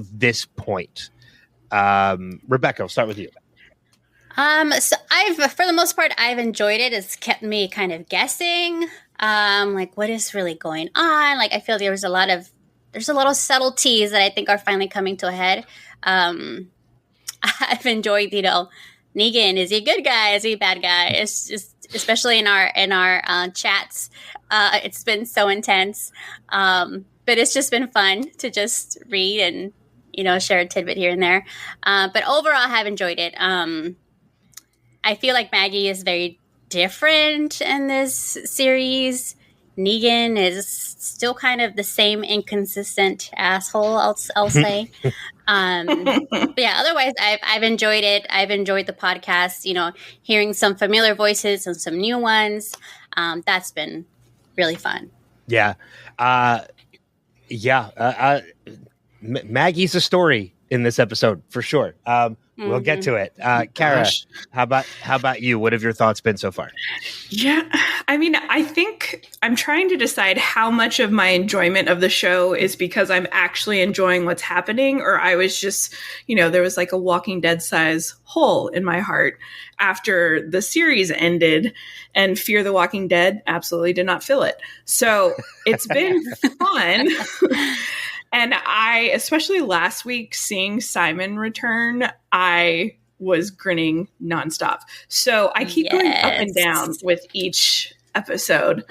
this point. Rebecca, I'll start with you. So for the most part, I've enjoyed it. It's kept me kind of guessing, like what is really going on. Like I feel there's a lot of subtleties that I think are finally coming to a head. I've enjoyed, Negan, is he a good guy? Is he a bad guy? It's just, especially in our chats, it's been so intense. But it's just been fun to just read and, share a tidbit here and there. But overall, I have enjoyed it. I feel like Maggie is very different in this series. Negan is still kind of the same inconsistent asshole, I'll say. But yeah, otherwise, I've enjoyed it. I've enjoyed the podcast, hearing some familiar voices and some new ones. That's been really fun. Yeah. Maggie's a story in this episode for sure. We'll get to it. Kara, how about you? What have your thoughts been so far? Yeah, I mean, I think I'm trying to decide how much of my enjoyment of the show is because I'm actually enjoying what's happening, or I was just, there was like a Walking Dead size hole in my heart after the series ended, and Fear the Walking Dead absolutely did not fill it. So it's been fun. And especially last week, seeing Simon return, I was grinning nonstop. So I keep going up and down with each episode.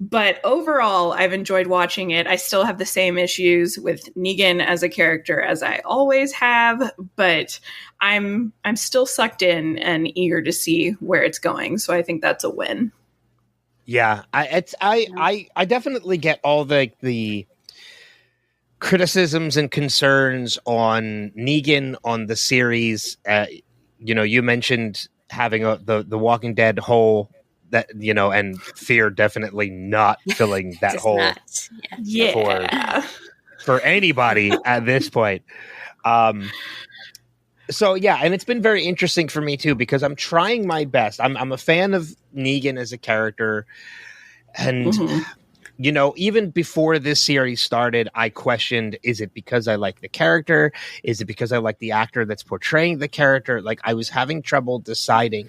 But overall, I've enjoyed watching it. I still have the same issues with Negan as a character as I always have, but I'm still sucked in and eager to see where it's going. So I think that's a win. Yeah, I definitely get all the criticisms and concerns on Negan on the series. You mentioned having the Walking Dead hole that, and Fear definitely not filling that hole for anybody at this point. So yeah, and it's been very interesting for me too, because I'm trying my best. I'm a fan of Negan as a character, and even before this series started, I questioned, is it because I like the character? Is it because I like the actor that's portraying the character? Like, I was having trouble deciding.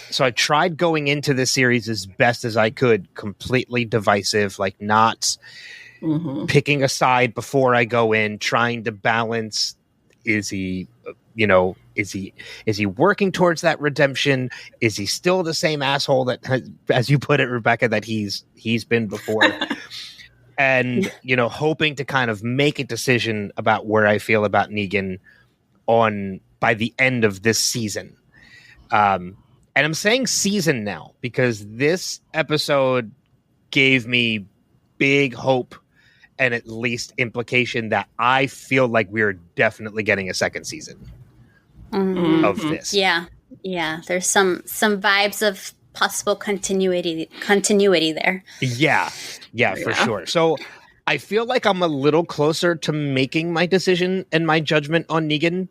So I tried going into this series as best as I could, completely divisive, like not picking a side before I go in, trying to balance, is he working towards that redemption? Is he still the same asshole that, as you put it, Rebecca, that he's been before? And, hoping to kind of make a decision about where I feel about Negan by the end of this season. And I'm saying season now because this episode gave me big hope and at least implication that I feel like we're definitely getting a second season of this. Yeah. There's some vibes of possible continuity there. Yeah, for sure. So I feel like I'm a little closer to making my decision and my judgment on Negan.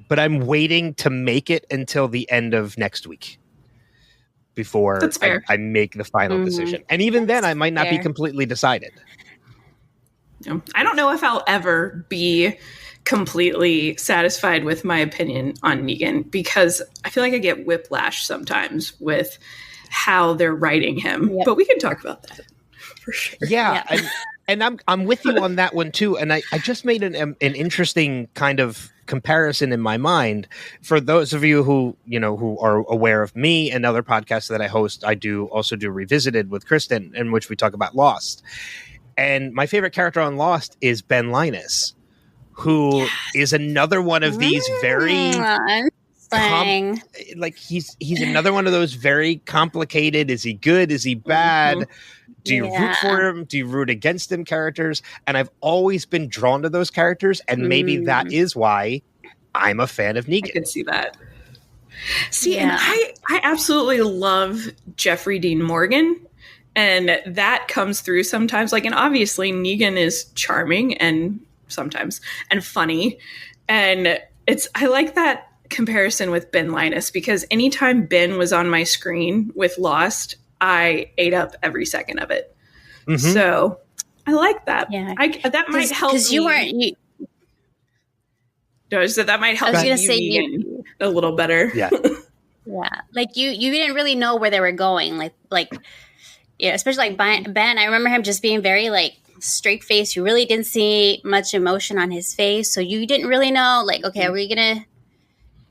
But I'm waiting to make it until the end of next week before I make the final decision. And even then, I might not be completely decided. I don't know if I'll ever be completely satisfied with my opinion on Negan, because I feel like I get whiplash sometimes with how they're writing him. Yep. But we can talk about that for sure. Yeah. And I'm with you on that one too. And I just made an interesting kind of comparison in my mind for those of you who are aware of me and other podcasts that I host. I also do Revisited with Kristen, in which we talk about Lost. And my favorite character on Lost is Ben Linus, who is another one of these very he's another one of those very complicated. Is he good? Is he bad? Do you root for him? Do you root against him characters? And I've always been drawn to those characters, and maybe that is why I'm a fan of Negan. I can see that. And I absolutely love Jeffrey Dean Morgan, and that comes through sometimes. And obviously Negan is charming and sometimes and funny, and I like that comparison with Ben Linus, because anytime Ben was on my screen with Lost, I ate up every second of it. So I like that. Yeah. That might help because you weren't. So that might help I was gonna you say Negan a little better. Yeah. Yeah, like you didn't really know where they were going, like yeah, especially like Ben. I remember him just being very like straight faced. You really didn't see much emotion on his face, so you didn't really know like, okay, are we gonna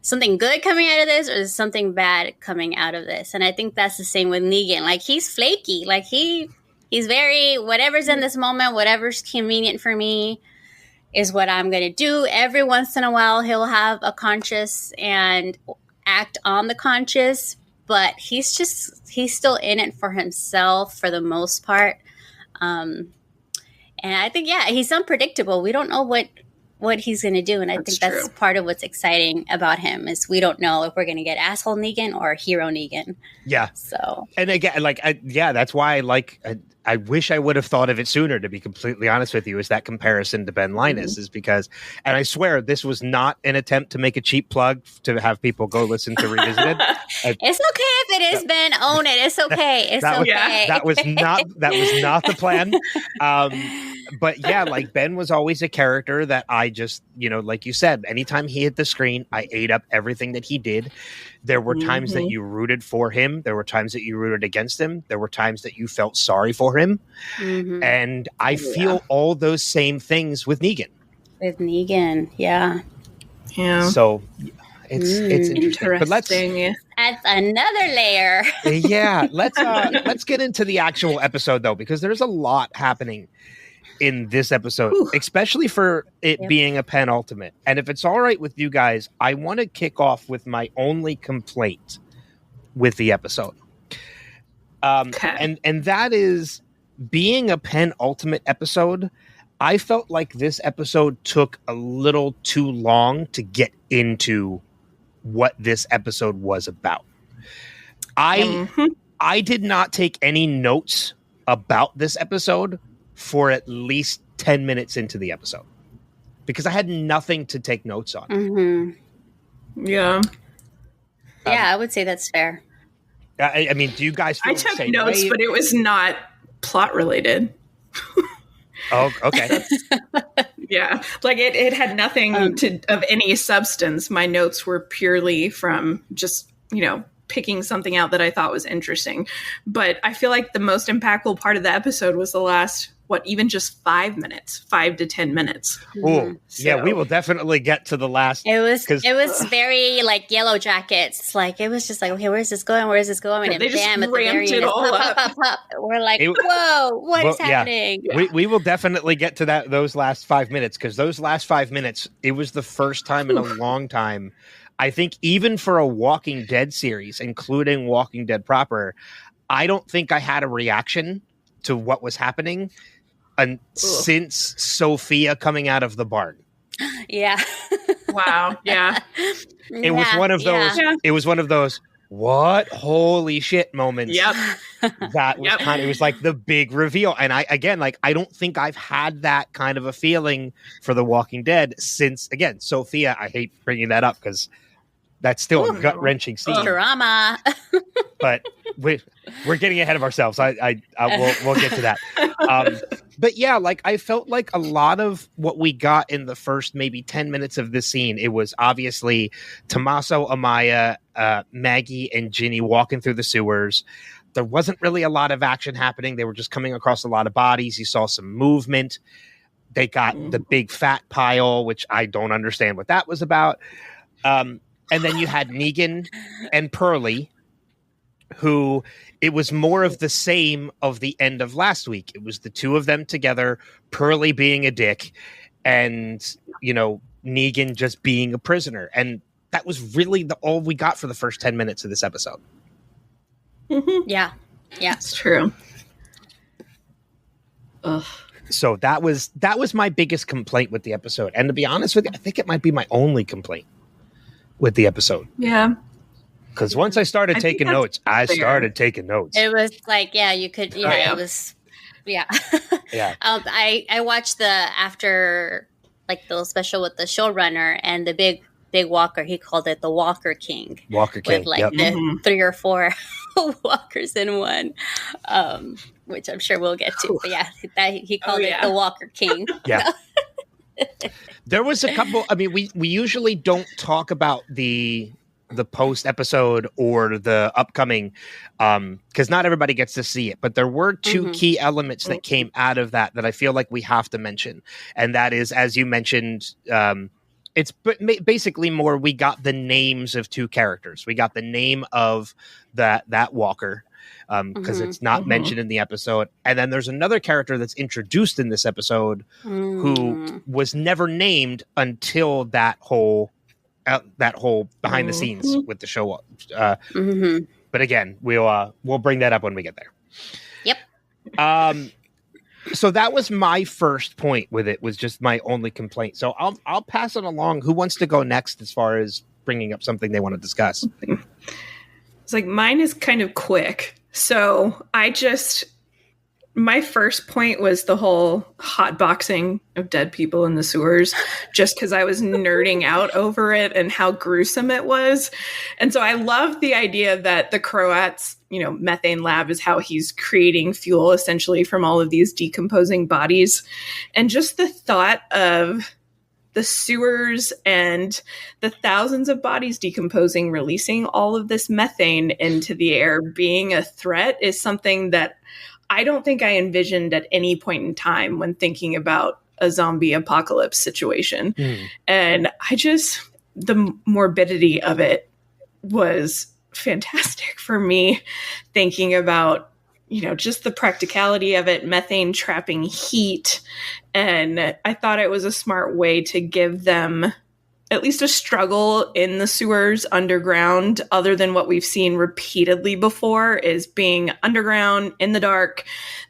something good coming out of this, or is something bad coming out of this? And I think that's the same with Negan. Like he's flaky, like he's very whatever's in this moment, whatever's convenient for me is what I'm going to do. Every once in a while, he'll have a conscience and act on the conscience, but he's still in it for himself for the most part. And I think, yeah, he's unpredictable. We don't know what he's going to do. And I think that's part of what's exciting about him is we don't know if we're going to get asshole Negan or hero Negan. Yeah. So, and again, like, that's why I wish I would have thought of it sooner, to be completely honest with you, is that comparison to Ben Linus is because, and I swear this was not an attempt to make a cheap plug to have people go listen to Revisited. It's okay if it is Ben, own it. It's okay. It's okay. That was not the plan. But yeah, like Ben was always a character that I just, like you said, anytime he hit the screen, I ate up everything that he did. There were times that you rooted for him. There were times that you rooted against him. There were times that you felt sorry for him. Mm-hmm. And I feel all those same things with Negan. With Negan, yeah. Yeah. So it's interesting. But let's add another layer. Yeah, let's get into the actual episode though, because there's a lot happening in this episode, especially for it being a penultimate. And if it's all right with you guys, I want to kick off with my only complaint with the episode. And that is, being a penultimate episode, I felt like this episode took a little too long to get into what this episode was about. I did not take any notes about this episode for at least 10 minutes into the episode because I had nothing to take notes on. Mm-hmm. Yeah. I would say that's fair. I mean, do you guys feel I took notes, but it was not plot related. Oh, okay. Yeah. Like it had nothing of any substance. My notes were purely from just, picking something out that I thought was interesting. But I feel like the most impactful part of the episode was the last, even just 5 minutes, 5 to 10 minutes. Oh, yeah, we will definitely get to the last. It was very like Yellow Jackets. Like it was just like, okay, where's this going? Where's this going? And they just bam, ramped it all up. Pop. We're like, whoa, what is happening? Yeah. We will definitely get to those last 5 minutes, because those last 5 minutes, it was the first time in a long time, I think, even for a Walking Dead series, including Walking Dead proper, I don't think I had a reaction to what was happening since Sophia coming out of the barn. Yeah. Wow. Yeah. It was one of those. Yeah. It was one of those. What? Holy shit moments. Yep. That was it was like the big reveal. And I don't think I've had that kind of a feeling for The Walking Dead since, again, Sophia. I hate bringing that up because that's still a gut-wrenching scene. Drama. But we're getting ahead of ourselves. We'll get to that. But yeah, like I felt like a lot of what we got in the first maybe 10 minutes of this scene, it was obviously Tommaso, Amaya, Maggie, and Ginny walking through the sewers. There wasn't really a lot of action happening. They were just coming across a lot of bodies. You saw some movement. They got the big fat pile, which I don't understand what that was about. And then you had Negan and Pearlie, who it was more of the same of the end of last week. It was the two of them together, Pearlie being a dick, and, Negan just being a prisoner. And that was really all we got for the first 10 minutes of this episode. Mm-hmm. Yeah. Yeah. It's true. Ugh. So that was my biggest complaint with the episode. And to be honest with you, I think it might be my only complaint with the episode. Yeah. Because once I started taking notes, It was like, you could, it was, yeah. I watched the after, like the special with the showrunner and the big walker. He called it the Walker King. With like the 3 or 4 walkers in one, which I'm sure we'll get to. But yeah, he called it the Walker King. Yeah. There was a couple. I mean, we usually don't talk about the post episode or the upcoming because not everybody gets to see it. But there were two key elements that came out of that I feel like we have to mention, and that is, as you mentioned, it's basically more. We got the names of two characters. We got the name of that Walker. Because it's not mentioned in the episode. And then there's another character that's introduced in this episode who was never named until that whole behind the scenes with the show. But again, we'll bring that up when we get there. Yep. So that was my first point with it, was just my only complaint. So I'll pass it along. Who wants to go next as far as bringing up something they want to discuss? It's like mine is kind of quick. So my first point was the whole hotboxing of dead people in the sewers, just because I was nerding out over it and how gruesome it was. And so I love the idea that the Croat's, methane lab is how he's creating fuel essentially from all of these decomposing bodies. And just the thought of the sewers and the thousands of bodies decomposing, releasing all of this methane into the air, being a threat is something that I don't think I envisioned at any point in time when thinking about a zombie apocalypse situation. And the morbidity of it was fantastic for me, thinking about just the practicality of it, methane trapping heat. And I thought it was a smart way to give them at least a struggle in the sewers underground, other than what we've seen repeatedly before, is being underground in the dark.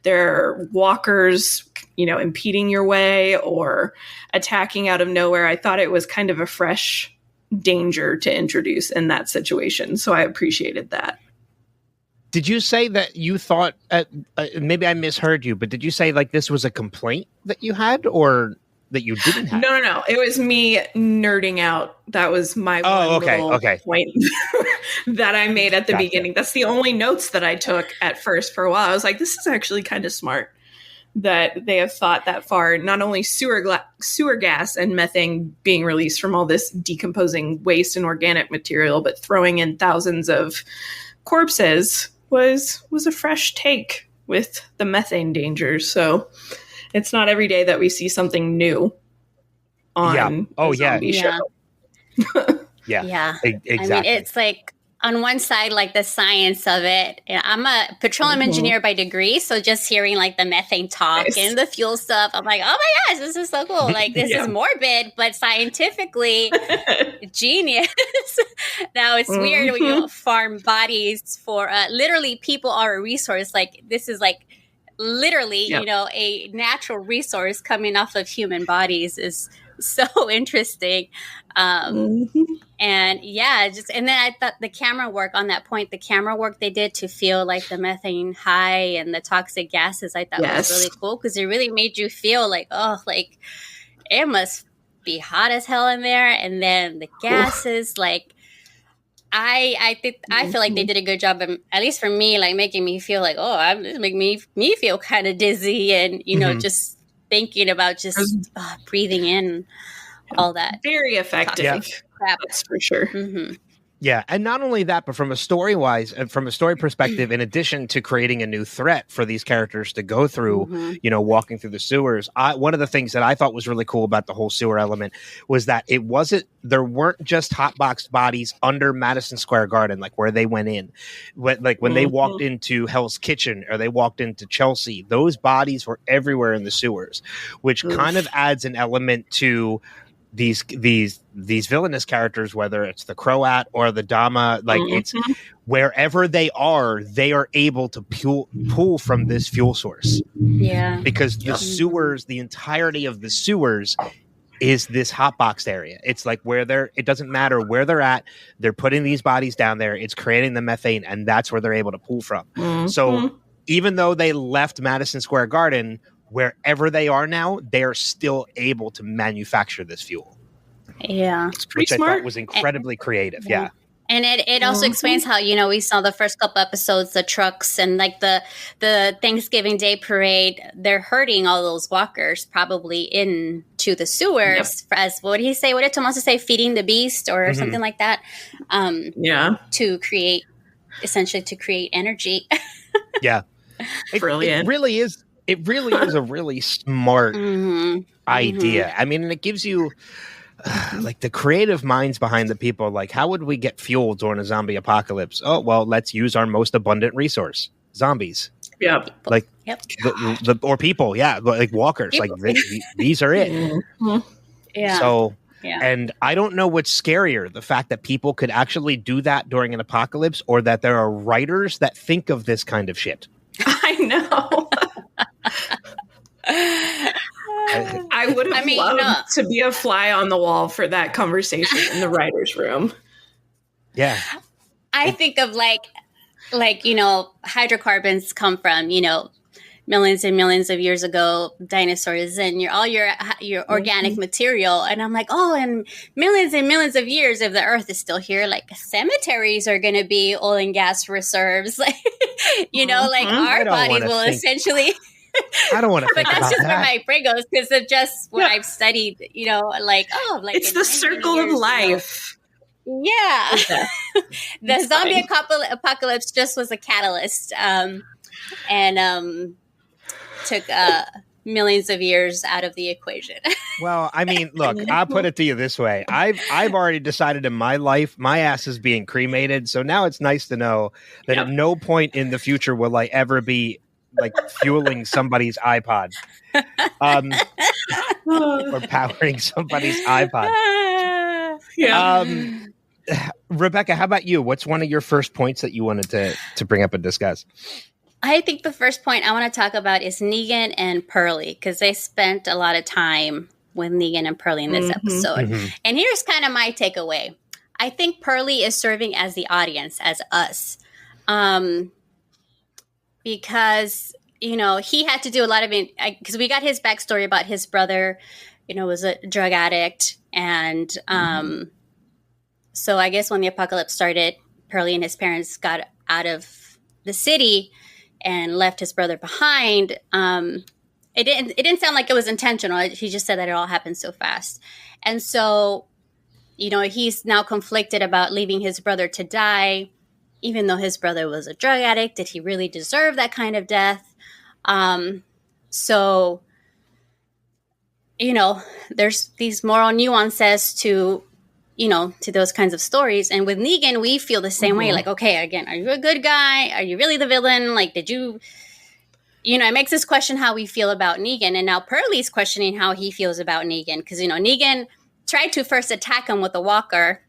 There are walkers, impeding your way or attacking out of nowhere. I thought it was kind of a fresh danger to introduce in that situation. So I appreciated that. Did you say that you thought, maybe I misheard you, but did you say like this was a complaint that you had or that you didn't have? No. It was me nerding out. That was my point that I made at the beginning. That's the only notes that I took at first for a while. I was like, this is actually kind of smart that they have thought that far. Not only sewer gas and methane being released from all this decomposing waste and organic material, but throwing in thousands of corpses was a fresh take with the methane dangers. So it's not every day that we see something new on a zombie show. Yeah. Exactly. I mean, it's like on one side, like the science of it. I'm a petroleum engineer by degree, so just hearing like the methane talk and the fuel stuff, I'm like, oh my gosh, this is so cool. Like this is morbid, but scientifically genius. Now it's weird when you farm bodies for literally people are a resource. Like this is like literally, a natural resource coming off of human bodies is so interesting. And and then I thought the camera work on that point, the camera work they did to feel like the methane high and the toxic gases, I thought was really cool because it really made you feel like, like it must be hot as hell in there. And then the gases, like I feel like they did a good job of, at least for me, like making me feel like, this making me feel kind of dizzy and, just thinking about just breathing in all that. Very effective. Crap. That's for sure. Yeah, and not only that, but from a story perspective, in addition to creating a new threat for these characters to go through, walking through the sewers, one of the things that I thought was really cool about the whole sewer element was that there weren't just hotboxed bodies under Madison Square Garden, like where they went in. When they walked into Hell's Kitchen or they walked into Chelsea, those bodies were everywhere in the sewers, which kind of adds an element to these villainous characters, whether it's the Croat or the Dama, like it's wherever they are able to pull from this fuel source. Yeah. Because the sewers, the entirety of the sewers is this hotboxed area. It's like it doesn't matter where they're at, they're putting these bodies down there, it's creating the methane, and that's where they're able to pull from. So even though they left Madison Square Garden, wherever they are now, they are still able to manufacture this fuel. Yeah. It's pretty which smart. I thought was incredibly creative. Yeah. And it also explains how, we saw the first couple episodes, the trucks and like the Thanksgiving Day parade, they're herding all those walkers probably into the sewers as, what did he say? What did Tomas say? Feeding the beast or something like that. To create energy. Yeah. Brilliant. It really is a really smart idea. I mean, and it gives you like the creative minds behind the people. Like, how would we get fuel during a zombie apocalypse? Oh, well, let's use our most abundant resource, zombies. Yeah. Like or people. Yeah. Like walkers. People. Like these are it. Yeah. So, and I don't know what's scarier, the fact that people could actually do that during an apocalypse, or that there are writers that think of this kind of shit. I know. I would have loved to be a fly on the wall for that conversation in the writer's room. Yeah. I think of like, hydrocarbons come from, millions and millions of years ago, dinosaurs and all your organic material. And I'm like, oh, and millions of years, if the earth is still here, like cemeteries are going to be oil and gas reserves. Like, like our bodies will essentially... I don't want to think about that. But that's just that. where my brain goes, because of just what I've studied, like it's the circle of life. Yeah. The zombie apocalypse just was a catalyst. And took millions of years out of the equation. Well, I mean, look, I'll put it to you this way. I've already decided in my life, my ass is being cremated. So now it's nice to know that at no point in the future will I ever be like fueling somebody's iPod, or powering somebody's iPod. Rebecca, how about you? What's one of your first points that you wanted to bring up and discuss? I think the first point I want to talk about is Negan and Pearlie, because they spent a lot of time with Negan and Pearlie in this episode. And here's kind of my takeaway. I think Pearlie is serving as the audience, as us. Because, he had to do a lot of it, because we got his backstory about his brother, was a drug addict. And so I guess when the apocalypse started, Pearlie and his parents got out of the city and left his brother behind. It didn't sound like it was intentional. He just said that it all happened so fast. And so, he's now conflicted about leaving his brother to die, even though his brother was a drug addict. Did he really deserve that kind of death? So, there's these moral nuances to those kinds of stories. And with Negan, we feel the same way. Like, okay, again, are you a good guy? Are you really the villain? Like, did you, it makes us question how we feel about Negan. And now Pearlie's questioning how he feels about Negan. Because, Negan tried to first attack him with a walker,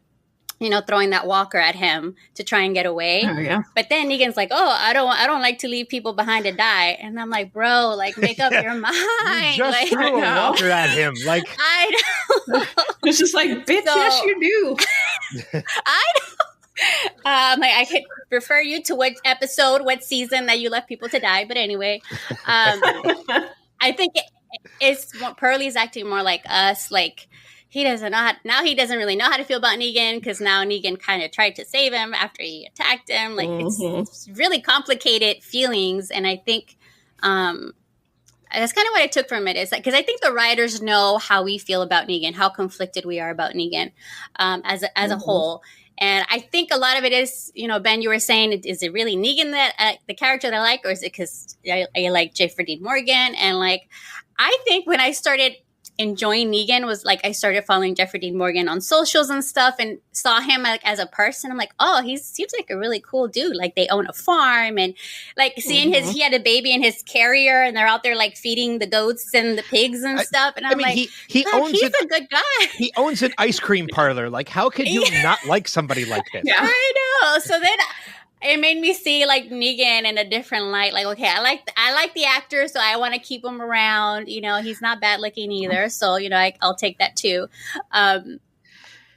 throwing that walker at him to try and get away. Oh, yeah. But then Negan's like, oh, I don't like to leave people behind to die. And I'm like, bro, like, make up your mind. You just threw a walker at him. Like, I know. It's just like, bitch, yes, you do. I know. Like, I could refer you to what episode, what season that you left people to die. But anyway, I think it's Pearlie's acting more like us. Like, he doesn't really know how to feel about Negan, because now Negan kind of tried to save him after he attacked him. Like, it's really complicated feelings. And I think that's kind of what I took from it, is like, because I think the writers know how we feel about Negan, how conflicted we are about Negan as a whole. And I think a lot of it is, Ben, you were saying, is it really Negan that the character that I like, or is it because I like Jeffrey Dean Morgan? And like, I think when I started enjoying Negan was like, I started following Jeffrey Dean Morgan on socials and stuff, and saw him like as a person. I'm like, oh, he seems like a really cool dude. Like, they own a farm, and like seeing he had a baby in his carrier, and they're out there like feeding the goats and the pigs and stuff. And I'm like, he's a good guy. He owns an ice cream parlor. Like, how could you not like somebody like this? Yeah. I know. So then it made me see like Negan in a different light. Like, okay, I like the actor, so I want to keep him around. He's not bad looking either, so I'll take that too.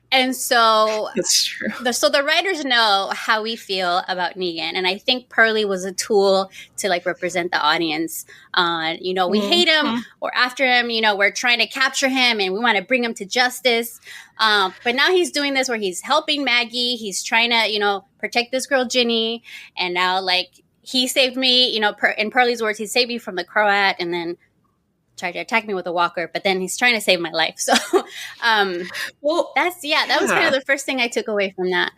And so That's true. So the writers know how we feel about Negan, and I think Pearlie was a tool to like represent the audience. We hate him, we're after him, we're trying to capture him, and we want to bring him to justice. But now he's doing this where he's helping Maggie, he's trying to protect this girl Ginny, and now like he saved me. In Pearlie's words, he saved me from the Croat, and then tried to attack me with a walker, but then he's trying to save my life. So, that was kind of the first thing I took away from that.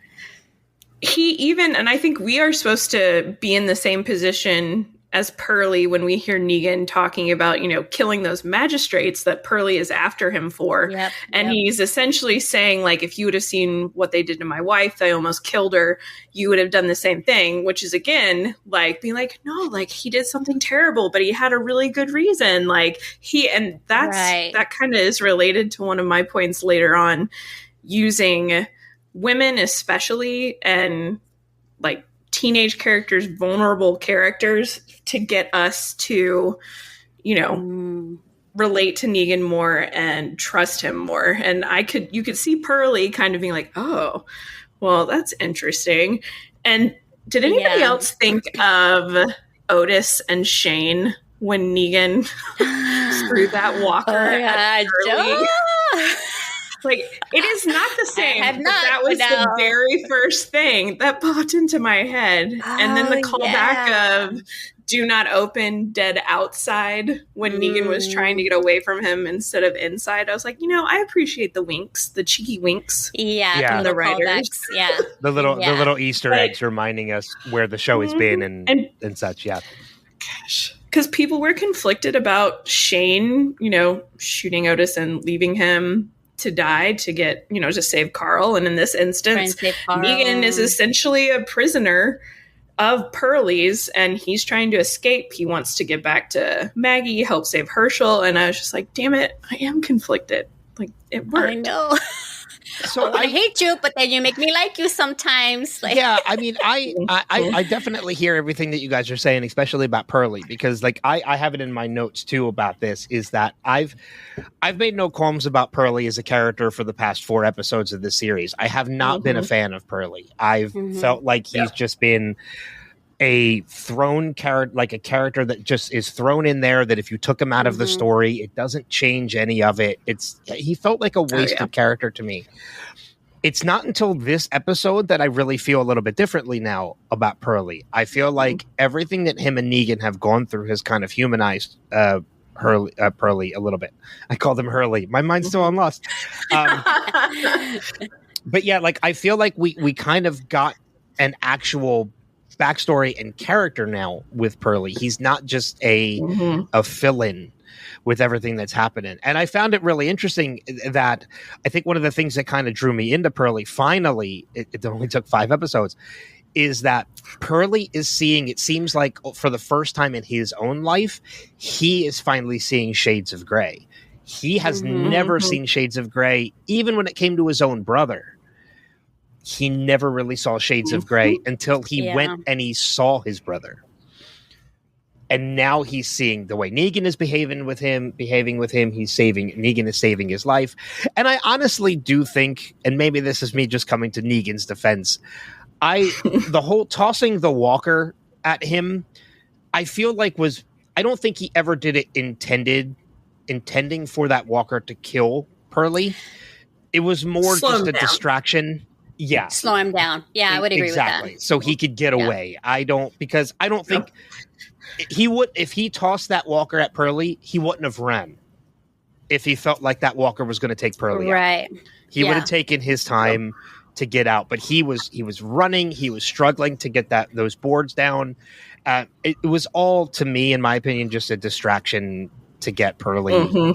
And I think we are supposed to be in the same position as Pearlie when we hear Negan talking about, killing those magistrates that Pearlie is after him for. Yep, he's essentially saying, like, if you would have seen what they did to my wife, they almost killed her, you would have done the same thing, which is, again, like, being like, no, like, he did something terrible, but he had a really good reason. Like, that kind of is related to one of my points later on, using women especially, and, like, teenage characters, vulnerable characters, to get us to, relate to Negan more and trust him more. And you could see Pearlie kind of being like, oh, well, that's interesting. And did anybody else think of Otis and Shane when Negan screwed that walker at Pearlie? Like, it is not the same. That was the very first thing that popped into my head. And then the callback of do not open dead outside when Negan was trying to get away from him instead of inside. I was like, I appreciate the winks, the cheeky winks. Yeah. From the writers. Yeah. the little Easter eggs reminding us where the show has been and such. Yeah. Gosh. Because people were conflicted about Shane, shooting Otis and leaving him to die to get, to save Carl. And in this instance, Negan is essentially a prisoner of Pearlie's, and he's trying to escape. He wants to get back to Maggie, help save Herschel. And I was just like, damn it, I am conflicted. Like, it worked. I know. So I hate you, but then you make me like you sometimes. Like. Yeah, I mean, I definitely hear everything that you guys are saying, especially about Pearlie, because like I have it in my notes too about this. Is that I've made no qualms about Pearlie as a character for the past 4 episodes of this series. I have not been a fan of Pearlie. I've felt like he's just been a thrown character, like a character that just is thrown in there, that if you took him out of the story, it doesn't change any of it. He felt like a wasted character to me. It's not until this episode that I really feel a little bit differently now about Pearlie. I feel like everything that him and Negan have gone through has kind of humanized Pearlie a little bit. I called him Hurley. My mind's still on Lost. But yeah, like I feel like we kind of got an actual backstory and character now with Pearlie. He's not just a fill-in with everything that's happening. And I found it really interesting that I think one of the things that kind of drew me into Pearlie, finally, it only took 5 episodes, is that Pearlie is seeing, it seems like for the first time in his own life, he is finally seeing shades of gray. He has never seen shades of gray, even when it came to his own brother. He never really saw shades of gray until he went and he saw his brother. And now he's seeing the way Negan is behaving with him. Negan is saving his life. And I honestly do think, and maybe this is me just coming to Negan's defense, the whole tossing the walker at him, I feel like I don't think he ever did it intending for that walker to kill Pearlie. It was more just a distraction. Yeah. Slow him down. Yeah, I would agree with that. So he could get away. I don't think he would, if he tossed that walker at Pearlie, he wouldn't have run if he felt like that walker was going to take Pearlie out. He would have taken his time to get out, but he was running, he was struggling to get those boards down. It was all, to me, in my opinion, just a distraction to get Pearlie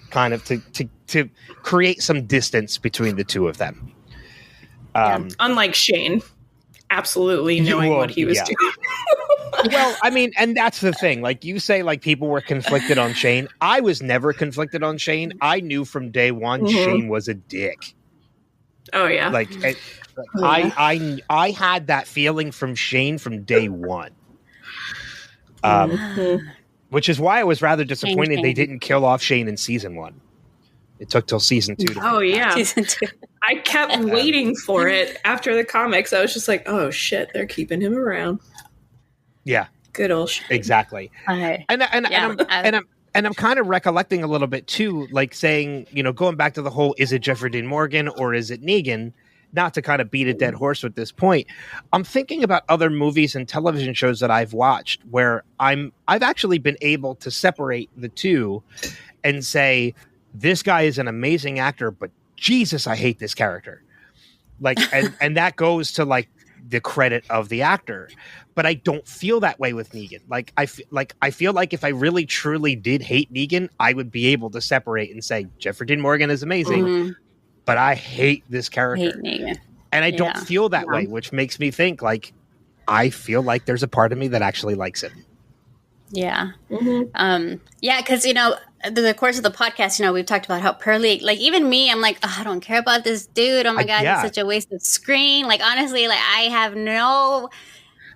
kind of to create some distance between the two of them. Unlike Shane, absolutely knowing what he was doing. Well, I mean, and that's the thing. Like you say, like people were conflicted on Shane. I was never conflicted on Shane. I knew from day one Shane was a dick. Oh yeah. Like I had that feeling from Shane from day one. Which is why I was rather disappointed they didn't kill off Shane in season 1. It took till season 2 to Season 2. I kept waiting for it after the comics. I was just like, oh shit, they're keeping him around. Yeah. Good old shit. Exactly. And I'm kind of recollecting a little bit too, like saying, going back to the whole, is it Jeffrey Dean Morgan or is it Negan? Not to kind of beat a dead horse with this point. I'm thinking about other movies and television shows that I've watched where I've actually been able to separate the two and say, this guy is an amazing actor, but Jesus, I hate this character. Like, and that goes to like the credit of the actor. But I don't feel that way with Negan. Like, I feel like if I really truly did hate Negan, I would be able to separate and say Jeffrey Dean Morgan is amazing, but I hate this character. And I don't feel that way, which makes me think like I feel like there's a part of me that actually likes him. Yeah. Because the course of the podcast, we've talked about how Pearly, like even me, I'm like, oh, I don't care about this dude. Oh my God, he's such a waste of screen. Like honestly, like I have no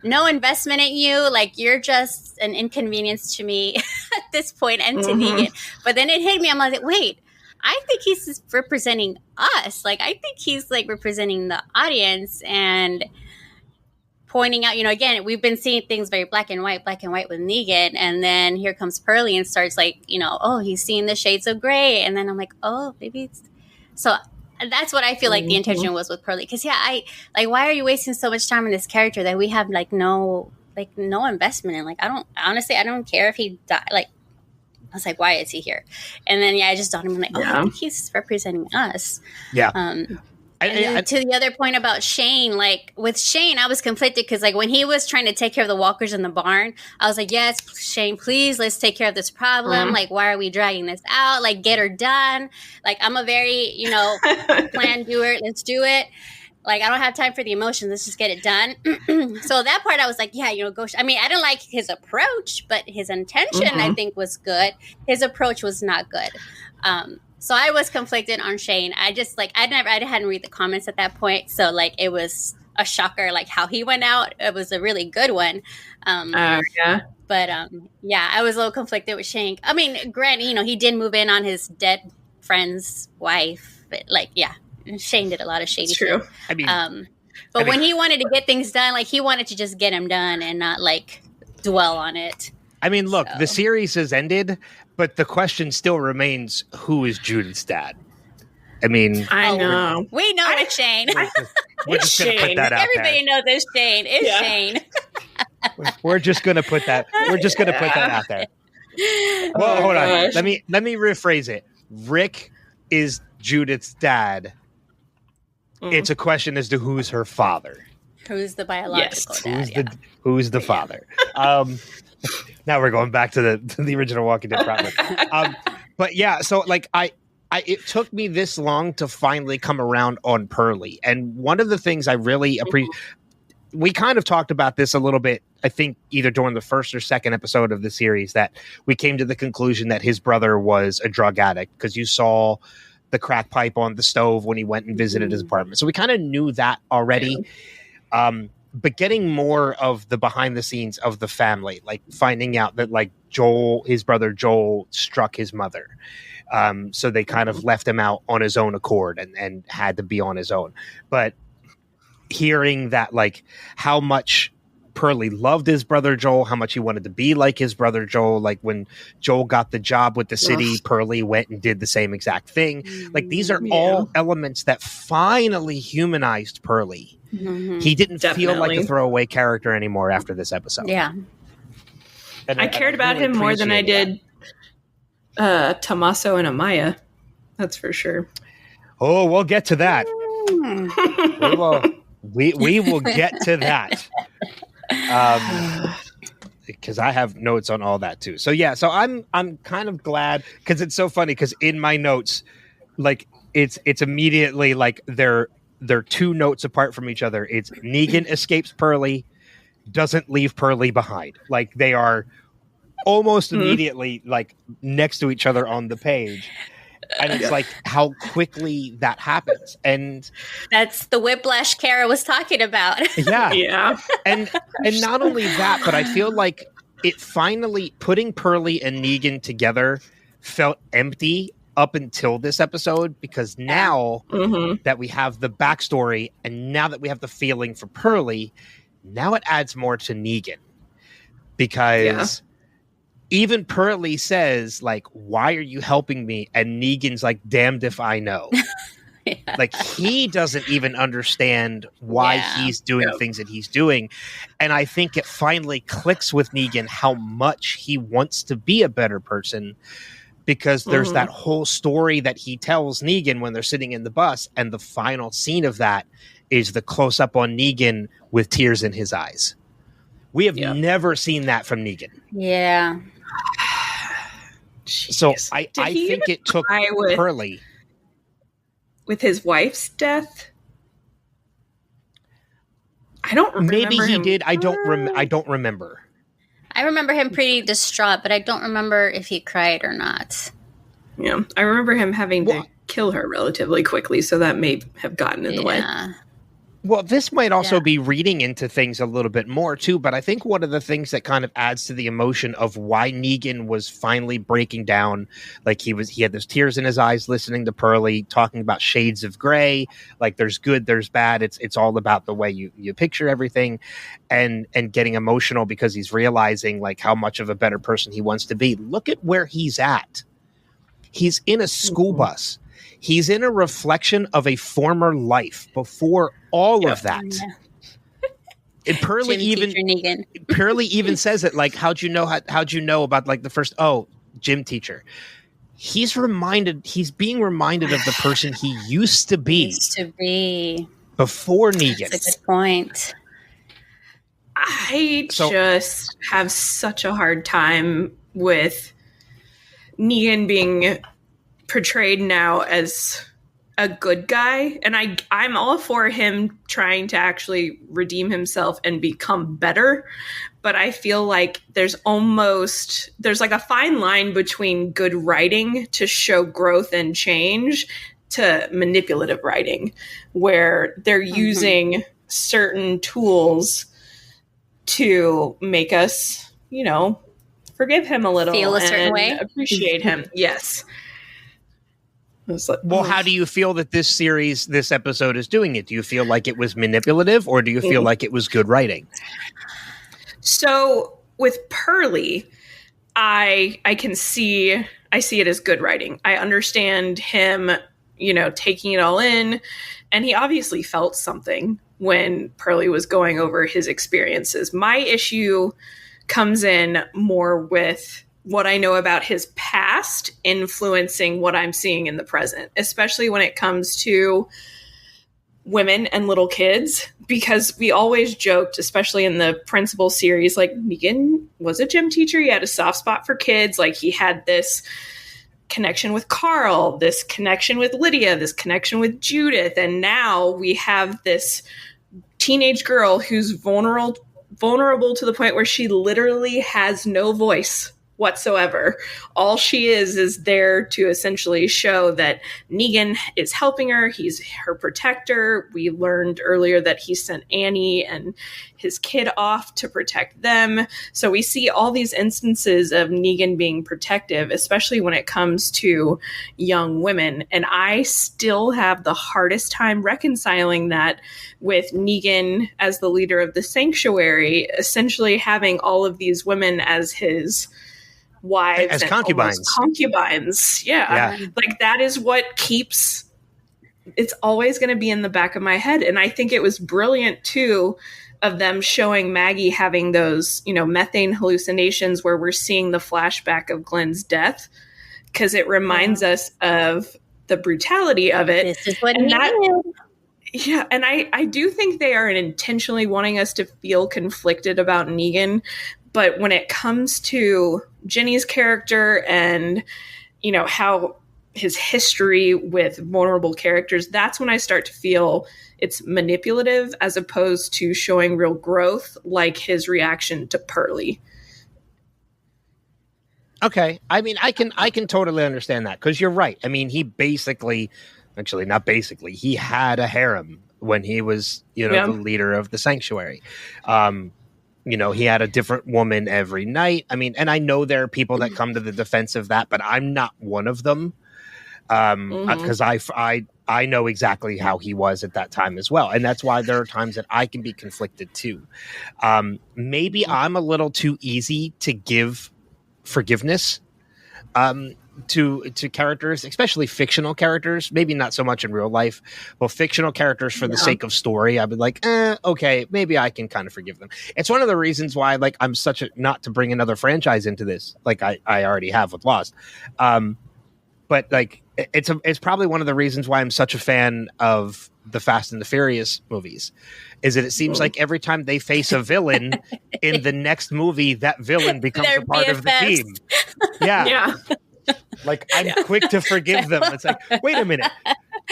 investment in you. Like you're just an inconvenience to me at this point and to Negan. But then it hit me. I'm like, wait, I think he's just representing us. Like I think he's like representing the audience and pointing out, again, we've been seeing things very black and white with Negan. And then here comes Pearly and starts like, oh, he's seeing the shades of gray. And then I'm like, oh, maybe it's... So that's what I feel like the intention was with Pearly. Because, why are you wasting so much time on this character that we have like no investment in? Like, I don't care if he died. Like, I was like, why is he here? And then, I just thought, I'm like, I think he's representing us. Yeah. And to the other point about Shane, like with Shane, I was conflicted because like when he was trying to take care of the walkers in the barn, I was like, yes, Shane, please, let's take care of this problem. Like, why are we dragging this out? Like, get her done. Like, I'm a very, plan doer. Let's do it. Like, I don't have time for the emotions. Let's just get it done. So that part, I was like, go. I mean, I didn't like his approach, but his intention, I think, was good. His approach was not good. So I was conflicted on Shane. I just I hadn't read the comments at that point. So like it was a shocker, like how he went out. It was a really good one. But I was a little conflicted with Shane. I mean, granted, he did move in on his dead friend's wife. But Shane did a lot of shady shit. I mean, but when he wanted to get things done, like he wanted to just get them done and not like dwell on it. I mean, look, the series has ended, but the question still remains, who is Judith's dad? I mean... I know. We know it's Shane. We're just going to put that out Everybody knows it's Shane. It's Shane. We're just going to put that... We're just going to put that out there. Well, hold on. Let me rephrase it. Rick is Judith's dad. It's a question as to who's her father. Who's the biological dad? Who's the father? Now we're going back to the original Walking Dead problem. But so like it took me this long to finally come around on Pearly. And one of the things I really appreciate, we kind of talked about this a little bit, I think either during the first or second episode of the series, that we came to the conclusion that his brother was a drug addict because you saw the crack pipe on the stove when he went and visited his apartment. So we kind of knew that already. But getting more of the behind the scenes of the family, like finding out that like his brother Joel struck his mother. So they kind of left him out on his own accord and had to be on his own. But hearing that, like how much Pearly loved his brother Joel, how much he wanted to be like his brother Joel. Like when Joel got the job with the city, Pearly went and did the same exact thing. Like these are all elements that finally humanized Pearly. He didn't feel like a throwaway character anymore after this episode. Yeah. And I cared about him more than I did Tommaso and Amaya. That's for sure. Oh, we'll get to that. We will get to that. Because I have notes on all that too. So so I'm kind of glad because it's so funny because in my notes, like it's immediately like they're two notes apart from each other. It's Negan escapes Pearly, doesn't leave Pearly behind. Like they are almost immediately like next to each other on the page. And it's like how quickly that happens. And that's the whiplash Kara was talking about. Yeah. And not only that, but I feel like it finally putting Pearly and Negan together felt empty up until this episode, because now that we have the backstory and now that we have the feeling for Pearlie, now it adds more to Negan. Because even Pearlie says, like, why are you helping me? And Negan's like, damned if I know. Like, he doesn't even understand why he's doing things that he's doing. And I think it finally clicks with Negan how much he wants to be a better person, because there's that whole story that he tells Negan when they're sitting in the bus. And the final scene of that is the close up on Negan with tears in his eyes. We have never seen that from Negan. Yeah. So I think it took Pearlie. With his wife's death? I don't remember. Maybe he did. I don't remember. I remember him pretty distraught, but I don't remember if he cried or not. Yeah. I remember him having to kill her relatively quickly, so that may have gotten in the way. Well, this might also be reading into things a little bit more, too. But I think one of the things that kind of adds to the emotion of why Negan was finally breaking down, like he had those tears in his eyes listening to Pearlie talking about shades of gray, like there's good, there's bad. It's all about the way you picture everything, and getting emotional because he's realizing like how much of a better person he wants to be. Look at where he's at. He's in a school bus. He's in a reflection of a former life before all of that. And Pearlie even says it, like, how'd you know about like the first, gym teacher. He's being reminded of the person he used to be before Negan. That's a good point. I just have such a hard time with Negan being portrayed now as a good guy, and I'm all for him trying to actually redeem himself and become better, but I feel like there's like a fine line between good writing to show growth and change to manipulative writing, where they're using certain tools to make us, forgive him a little, feel a certain way, appreciate him. Yes. Like, well, how do you feel that this episode is doing it? Do you feel like it was manipulative, or do you feel like it was good writing? So with Pearlie, I see it as good writing. I understand him, taking it all in, and he obviously felt something when Pearlie was going over his experiences. My issue comes in more with what I know about his past influencing what I'm seeing in the present, especially when it comes to women and little kids, because we always joked, especially in the Principal series, like Negan was a gym teacher. He had a soft spot for kids. Like he had this connection with Carl, this connection with Lydia, this connection with Judith. And now we have this teenage girl who's vulnerable to the point where she literally has no voice whatsoever. All she is there to essentially show that Negan is helping her. He's her protector. We learned earlier that he sent Annie and his kid off to protect them. So we see all these instances of Negan being protective, especially when it comes to young women. And I still have the hardest time reconciling that with Negan as the leader of the sanctuary, essentially having all of these women as his wives, as concubines. Yeah. Like that is what keeps, it's always going to be in the back of my head. And I think it was brilliant too of them showing Maggie having those, methane hallucinations where we're seeing the flashback of Glenn's death, because it reminds us of the brutality of it. This is what he did. Yeah, and I do think they are intentionally wanting us to feel conflicted about Negan, but when it comes to Jenny's character and, how his history with vulnerable characters, that's when I start to feel it's manipulative as opposed to showing real growth, like his reaction to Pearlie. Okay. I mean, I can totally understand that, because you're right. I mean, he he had a harem when he was, the leader of the sanctuary. He had a different woman every night. I mean, and I know there are people that come to the defense of that, but I'm not one of them. because I know exactly how he was at that time as well, and that's why there are times that I can be conflicted too. Maybe I'm a little too easy to give forgiveness to characters, especially fictional characters. Maybe not so much in real life, but fictional characters for the sake of story. I'd be like, okay, maybe I can kind of forgive them. It's one of the reasons why, like, I'm such a, not to bring another franchise into this, like I already have with Lost. But like, it's probably one of the reasons why I'm such a fan of the Fast and the Furious movies, is that it seems like every time they face a villain in the next movie, that villain becomes a part of the team. Yeah. Like, I'm quick to forgive them. It's like, wait a minute.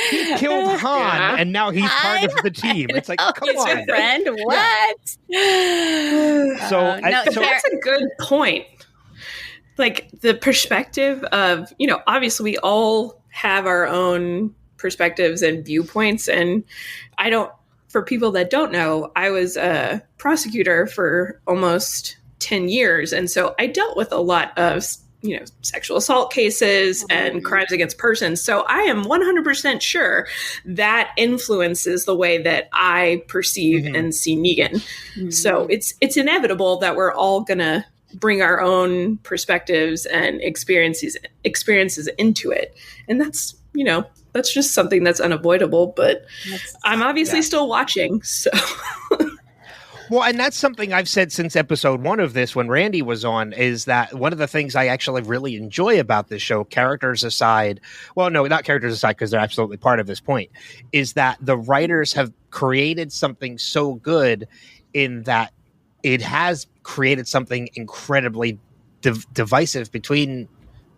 He killed Han, and now he's part of the team. It's like, come on. Your friend, what? So that's a good point. Like, the perspective of, obviously we all have our own perspectives and viewpoints. And for people that don't know, I was a prosecutor for almost 10 years. And so I dealt with a lot of, sexual assault cases and crimes against persons. So I am 100% sure that influences the way that I perceive and see Negan. So it's inevitable that we're all going to bring our own perspectives and experiences into it. And that's, that's just something that's unavoidable, but I'm obviously still watching. So well, and that's something I've said since episode 1 of this, when Randy was on, is that one of the things I actually really enjoy about this show, characters aside, well, no, not characters aside, because they're absolutely part of this point, is that the writers have created something so good in that it has created something incredibly divisive between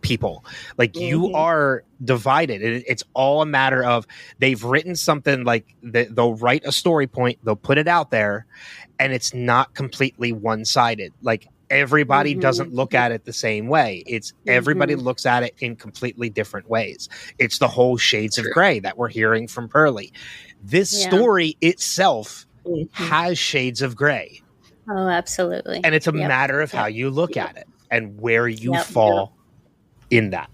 people. Like, you are divided. It's all a matter of, they've written something, like they'll write a story point, they'll put it out there, and it's not completely one-sided. Like, everybody doesn't look at it the same way. It's everybody looks at it in completely different ways. It's the whole shades of gray that we're hearing from Pearlie. This story itself has shades of gray. Oh, absolutely. And it's a matter of how you look at it and where you fall in that.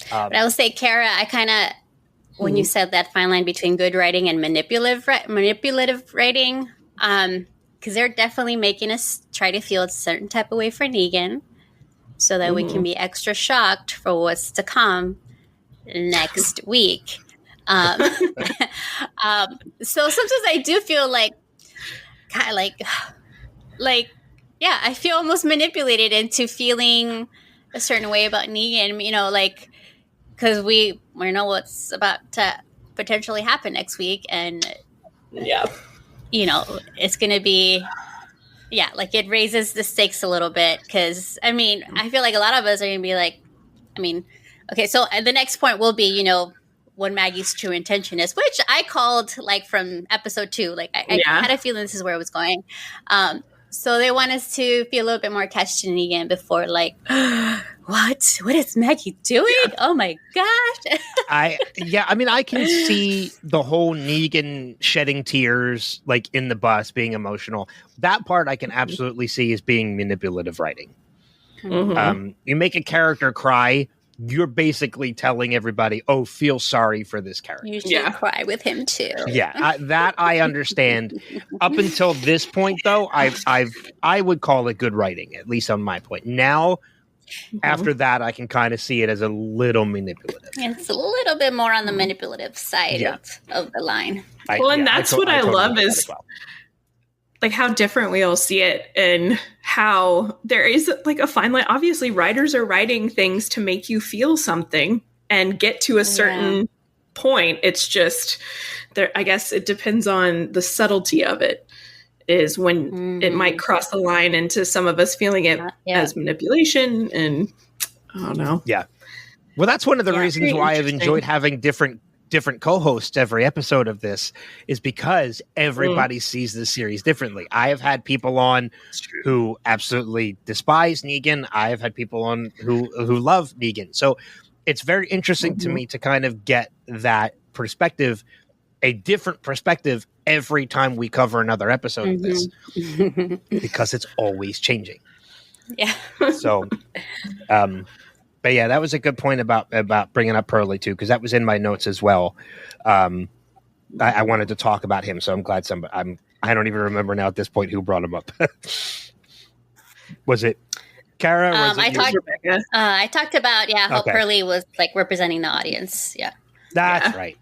But I will say, Kara, I kind of, when you said that fine line between good writing and manipulative writing, because they're definitely making us try to feel a certain type of way for Negan, so that we can be extra shocked for what's to come next week. So sometimes I do feel like, kind of like, yeah, I feel almost manipulated into feeling a certain way about Negan, like, because we know what's about to potentially happen next week, and it's going to be, like, it raises the stakes a little bit, because, I feel like a lot of us are going to be like, okay, so the next point will be, what Maggie's true intention is, which I called, like, from episode 2. Like, I had a feeling this is where it was going. So they want us to feel a little bit more attached to Negan before, like, what is Maggie doing? Oh my gosh. I can see the whole Negan shedding tears, like, in the bus, being emotional. That part I can absolutely see as being manipulative writing. You make a character cry, you're basically telling everybody, oh, feel sorry for this character. You should cry with him too. That I understand. Up until this point, though, I would call it good writing, at least on my point. Now, after that, I can kind of see it as a little manipulative. It's a little bit more on the manipulative side of the line. That's what I love is, like, how different we all see it, and how there is, like, a fine line. Obviously, writers are writing things to make you feel something and get to a certain point. It's just, I guess it depends on the subtlety of it, is when it might cross the line into some of us feeling it as manipulation, and I don't know. Yeah. Well, that's one of the reasons why I've enjoyed having different co-hosts every episode of this, is because everybody sees the series differently. I have had people on who absolutely despise Negan. I have had people on who love Negan. So it's very interesting to me to kind of get that perspective, a different perspective, every time we cover another episode of this, because it's always changing. Yeah. So, But yeah, that was a good point about bringing up Pearly too, because that was in my notes as well. I wanted to talk about him, so I'm glad I don't even remember now at this point who brought him up. Was it Kara? I talked about how Pearly was like representing the audience. Yeah, that's right.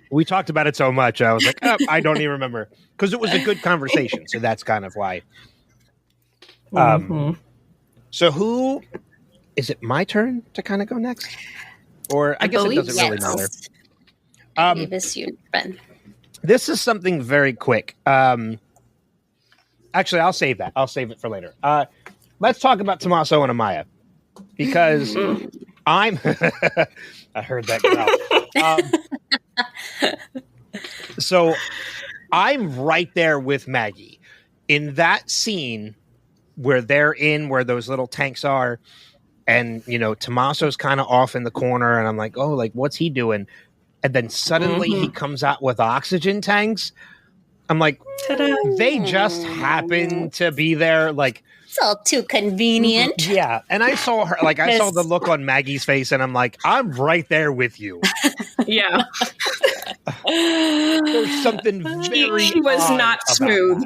We talked about it so much, I was like, I don't even remember, because it was a good conversation. So that's kind of why. So who is it? My turn to kind of go next, or I guess it doesn't really matter. I believe it's you, Ben. This is something very quick. Actually, I'll save that. I'll save it for later. Let's talk about Tommaso and Amaya, because I heard that growl. So I'm right there with Maggie in that scene where where those little tanks are, and Tommaso's kind of off in the corner, and I'm like, oh, like what's he doing? And then suddenly he comes out with oxygen tanks. I'm like, ta-da. They just happen to be there. Like, it's all too convenient. Yeah. And I saw her, like, I saw the look on Maggie's face, and I'm like, I'm right there with you. Yeah. There's something very She was not smooth.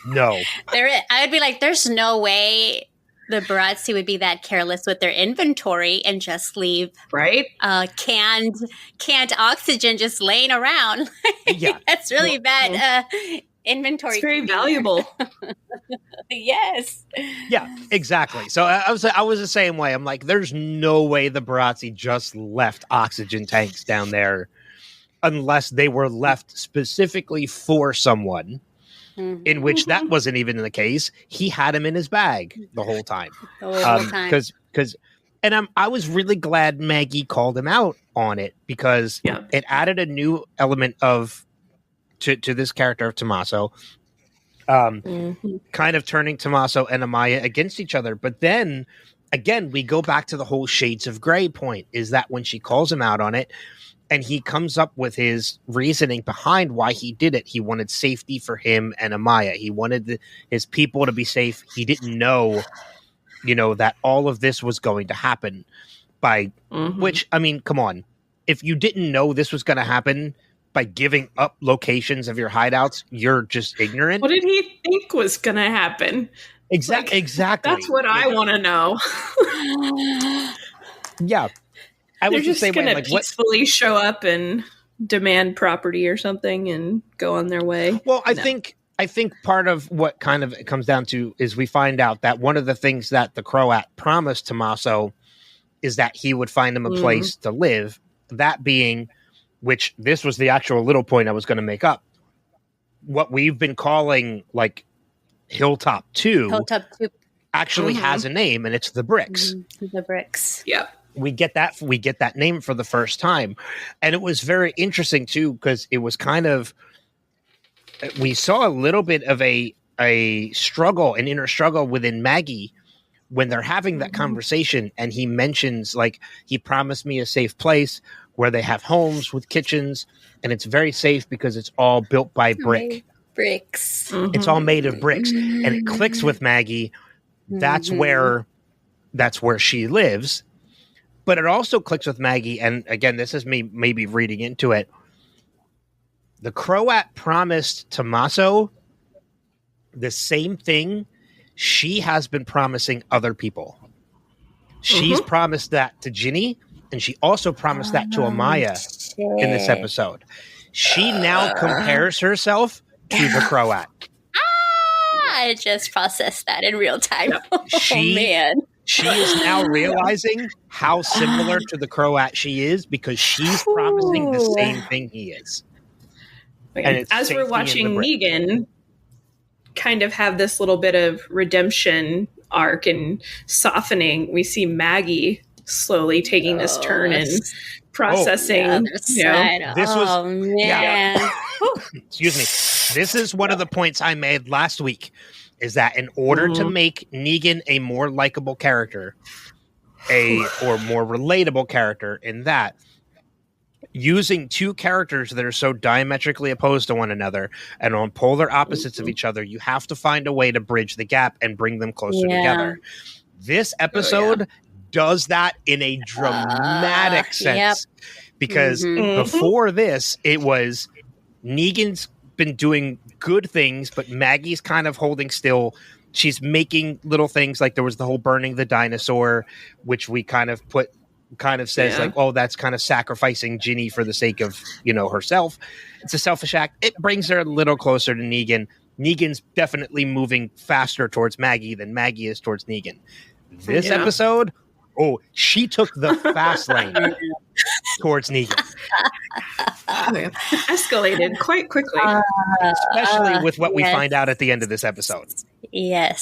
No. I would be like, there's no way the Barazzi would be that careless with their inventory and just leave canned oxygen just laying around. Yeah. That's really bad inventory. It's very valuable. Yes. Yeah, exactly. So I was the same way. I'm like, there's no way the Barazzi just left oxygen tanks down there unless they were left specifically for someone. In which that wasn't even the case. He had him in his bag the whole time. And I was really glad Maggie called him out on it, because it added a new element to this character of Tommaso, kind of turning Tommaso and Amaya against each other. But then again, we go back to the whole shades of gray point, is that when she calls him out on it, and he comes up with his reasoning behind why he did it. He wanted safety for him and Amaya. He wanted his people to be safe. He didn't know, that all of this was going to happen which, I mean, come on. If you didn't know this was going to happen by giving up locations of your hideouts, you're just ignorant. What did he think was going to happen? Exactly. That's what I want to know. Yeah. They're just going to peacefully show up and demand property or something and go on their way. Well, I think part of what kind of it comes down to is we find out that one of the things that the Croat promised Tommaso is that he would find him a place to live. That being, which this was the actual little point I was going to make up, what we've been calling like Hilltop 2 actually has a name, and it's the Bricks. The Bricks. Yeah. We get that name for the first time. And it was very interesting too, because it was kind of, we saw a little bit of a struggle, an inner struggle within Maggie when they're having that conversation. And he mentions, like, he promised me a safe place where they have homes with kitchens, and it's very safe because it's all built by bricks. It's all made of bricks. And it clicks with Maggie. That's where she lives. But it also clicks with Maggie, and again, this is me maybe reading into it. The Croat promised Tommaso the same thing she has been promising other people. She's promised that to Ginny, and she also promised that to Amaya in this episode. She now compares herself to the Croat. I just processed that in real time. Man. She is now realizing how similar to the Croat she is, because she's promising the same thing he is. And as we're watching Negan kind of have this little bit of redemption arc and softening, we see Maggie slowly taking this turn and processing. This was, man. Excuse me. This is one of the points I made last week, is that in order to make Negan a more likable character, or more relatable character, in that using two characters that are so diametrically opposed to one another and on polar opposites of each other, you have to find a way to bridge the gap and bring them closer together. This episode does that in a dramatic sense. Because before this, it was Negan's been doing good things, but Maggie's kind of holding still. She's making little things, like there was the whole burning the dinosaur, which we kind of says like, oh, that's kind of sacrificing Ginny for the sake of, herself. It's a selfish act. It brings her a little closer to Negan. Negan's definitely moving faster towards Maggie than Maggie is towards Negan. This episode, she took the fast lane towards Negan. Escalated quite quickly. Especially with what we find out at the end of this episode. Yes.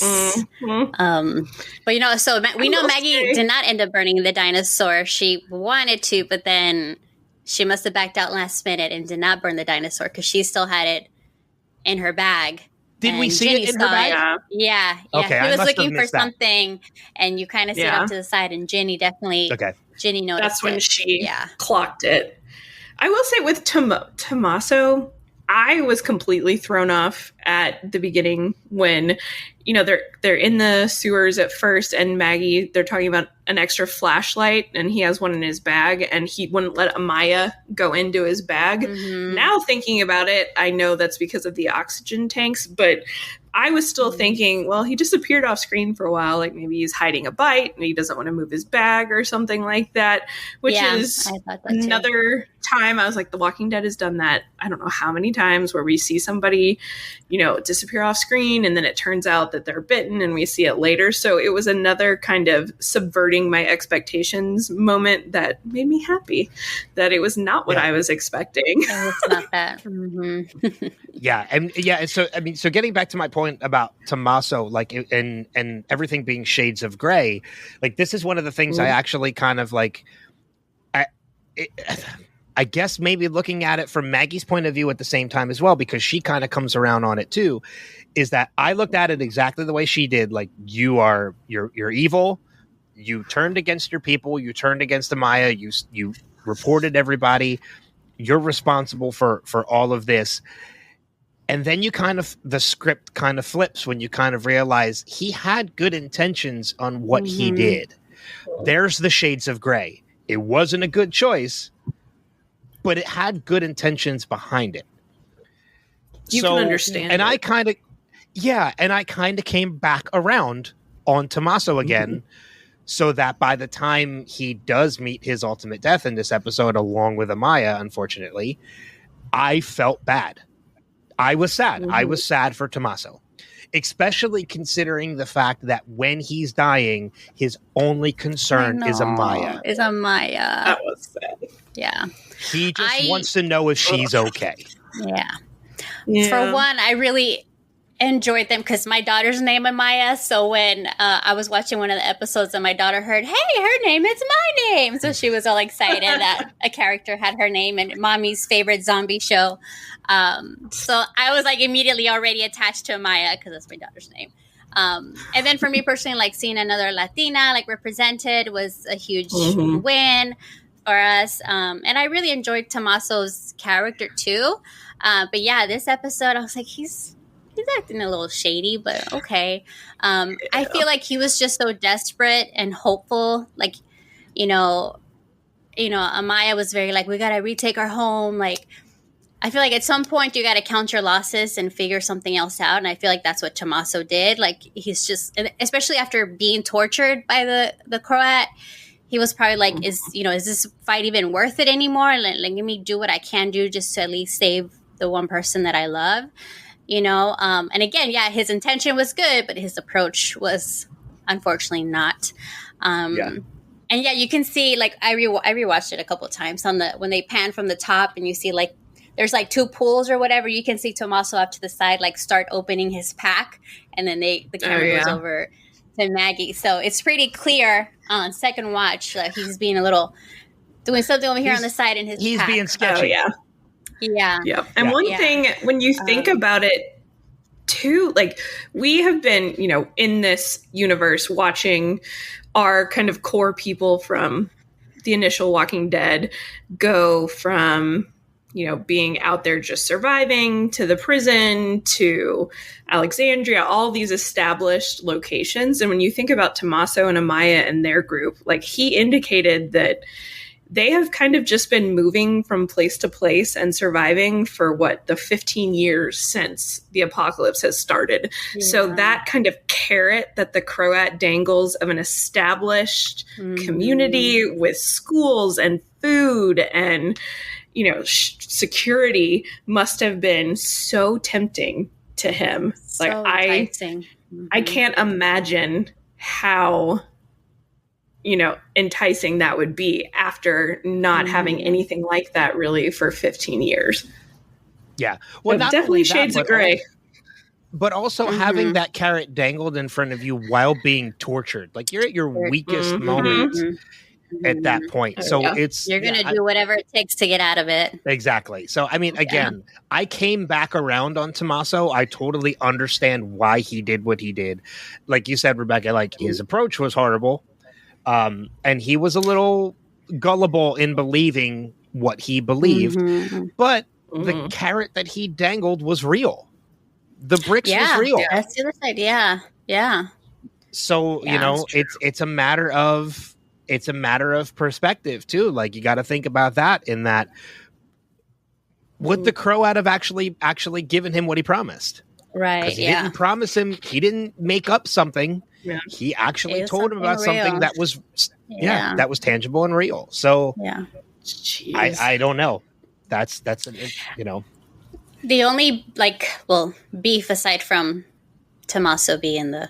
But so we know Maggie did not end up burning the dinosaur. She wanted to, but then she must have backed out last minute and did not burn the dinosaur because she still had it in her bag. Did we see it in her bag? Yeah. Okay, he was looking for something, and you kind of see it up to the side, and Ginny definitely. Okay. Ginny noticed. That's when she clocked it. I will say with Tommaso, I was completely thrown off at the beginning when, they're in the sewers at first, and Maggie, they're talking about an extra flashlight, and he has one in his bag, and he wouldn't let Amaya go into his bag. Now thinking about it, I know that's because of the oxygen tanks, but I was still thinking, well, he disappeared off screen for a while. Like maybe he's hiding a bite and he doesn't want to move his bag or something like that, which is another time I was like, The Walking Dead has done that. I don't know how many times where we see somebody, disappear off screen and then it turns out that they're bitten and we see it later. So it was another kind of subverting my expectations moment that made me happy that it was not what I was expecting. It's not that. So getting back to my point about Tommaso, like, and everything being shades of gray, like this is one of the things I actually kind of like, I guess maybe looking at it from Maggie's point of view at the same time as well, because she kind of comes around on it too, is that I looked at it exactly the way she did. Like you're evil. You turned against your people. You turned against Amaya. You reported everybody. You're responsible for all of this. And then the script kind of flips when you kind of realize he had good intentions on what he did. There's the shades of gray. It wasn't a good choice, but it had good intentions behind it. You can understand. And I kind of came back around on Tommaso again, so that by the time he does meet his ultimate death in this episode, along with Amaya, unfortunately, I felt bad. I was sad. I was sad for Tommaso, especially considering the fact that when he's dying, his only concern is Amaya. That was sad. Yeah. He just wants to know if she's okay. Yeah. For one, I really enjoyed them because my daughter's name is Maya. So when I was watching one of the episodes and my daughter heard, hey, her name is my name. So she was all excited that a character had her name in mommy's favorite zombie show. So I was like immediately already attached to Maya because that's my daughter's name. And then for me personally, like seeing another Latina like represented was a huge win for us. And I really enjoyed Tommaso's character too. But yeah, this episode, I was like, he's acting a little shady, but okay. I feel like he was just so desperate and hopeful. Like, Amaya was very like, we got to retake our home. Like, I feel like at some point you got to count your losses and figure something else out. And I feel like that's what Tommaso did. Like, he's just, especially after being tortured by the Croat, he was probably like, is this fight even worth it anymore? Like, let me do what I can do just to at least save the one person that I love. And again, his intention was good, but his approach was unfortunately not. And you can see, like, I rewatched it a couple of times when they pan from the top and you see like there's like two pools or whatever. You can see Tommaso up to the side, like start opening his pack, and then the camera goes over to Maggie. So it's pretty clear on second watch that he's being doing something over here on the side in his pack. He's being sketchy. Yeah. And one thing, when you think about it too, like we have been, in this universe watching our kind of core people from the initial Walking Dead go from being out there just surviving, to the prison, to Alexandria, all these established locations. And when you think about Tommaso and Amaya and their group, like, he indicated that they have kind of just been moving from place to place and surviving for the 15 years since the apocalypse has started. Yeah. So that kind of carrot that the Croat dangles of an established community with schools and food and, security must have been so tempting to him. So enticing. I can't imagine how enticing that would be after not having anything like that really for 15 years. Yeah. Well, so definitely shades of gray. But also having that carrot dangled in front of you while being tortured. Like, you're at your weakest moment at that point. So you're going to do whatever it takes to get out of it. Exactly. So, I mean, again, I came back around on Tommaso. I totally understand why he did what he did. Like you said, Rebecca, like, his approach was horrible. And he was a little gullible in believing what he believed, but the carrot that he dangled was real. The bricks was real. That's the other side. Yeah. So, it's a matter of perspective too. Like, you got to think about that, in that would the Croat have actually given him what he promised? Right. He didn't promise him. He didn't make up something. Yeah. He actually told him about something that was, that was tangible and real. So, I don't know. That's the only beef aside from Tommaso being the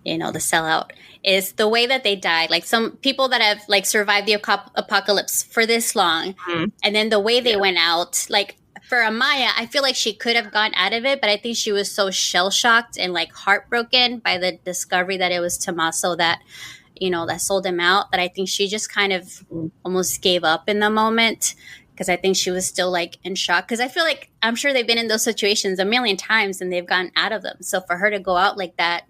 sellout is the way that they died. Like, some people that have survived the apocalypse for this long, and then the way they went out, like, for Amaya, I feel like she could have gone out of it, but I think she was so shell-shocked and heartbroken by the discovery that it was Tommaso that sold him out, that I think she just kind of almost gave up in the moment, because I think she was still in shock. Because I feel like, I'm sure they've been in those situations a million times and they've gotten out of them. So for her to go out like that